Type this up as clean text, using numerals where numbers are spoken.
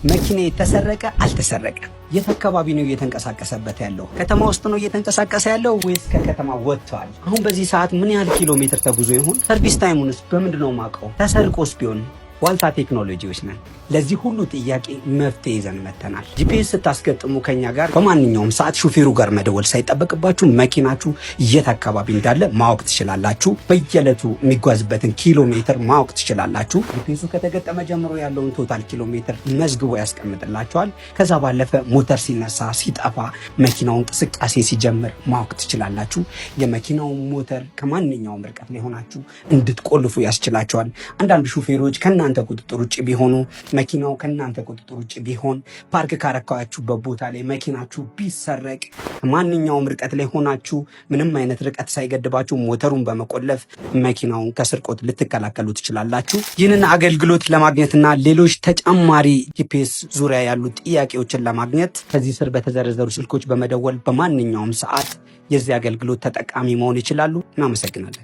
መኪና የተሰረቀ አልተሰረቀ የት አካባቢ ነው እየተንቀሳቀሰበት ያለው? ከተማ ውስጥ ነው እየተንቀሳቀሰ ያለው ወይስ ከከተማ ወጥቷል? አሁን በዚህ ሰዓት ምን ያህል ኪሎ ሜትር ተጉዞ ይሆን? ሰርቪስ ታይሙንስ በምንድነው ማቀው? ተሰርቆስ ቢሆን? ዋልታ ቴክኖሎጂዎች ነን። ለዚህ ሁሉ ጥያቄ መፍትሄ ይዘን መተናል። ጂፒኤስ ስታስገጥሙ ከኛ ጋር በማንኛውም ሰዓት ሹፌሩ ጋር መደወል ሳይጠበቅባችሁ መኪናችሁ የት አካባቢ እንዳለ ማወቅ ትችላላችሁ። በየዕለቱ የሚጓዝበትን ኪሎ ሜትር ማወቅ ትችላላችሁ። ጂፒኤሱ ከተገጠመ ጀምሮ ያለውን ቶታል ኪሎ ሜትር መዝግቦ ያስቀምጥላችኋል። ከዛ ባለፈ ሞተር ሲነሳ፣ ሲጠፋ፣ መኪናው እንቅስቃሴ ሲጀምር ማወቅ ትችላላችሁ። የመኪናውን ሞተር ከማንኛውም ርቀት ላይ ሆናችሁ እንድትቆልፉ ያስችላችኋል። አንዳንድ ሹፌሮች ከእናንተ ቁጥጥር ውጭ ቢሆኑ፣ መኪናው ከእናንተ ቁጥጥር ውጭ ቢሆን፣ ፓርክ ካረካችሁበት ቦታ ላይ መኪናችሁ ቢሰረቅ ማንኛውም ርቀት ላይ ሆናችሁ ምንም አይነት ርቀት ሳይገድባችሁ ሞተሩን በመቆለፍ መኪናውን ከስርቆት ልትከላከሉ ትችላላችሁ። ይህንን አገልግሎት ለማግኘትና ሌሎች ተጨማሪ ጂፒኤስ ዙሪያ ያሉ ጥያቄዎችን ለማግኘት ከዚህ ስር በተዘረዘሩ ስልኮች በመደወል በማንኛውም ሰዓት የዚህ አገልግሎት ተጠቃሚ መሆን ይችላሉ። እናመሰግናለን።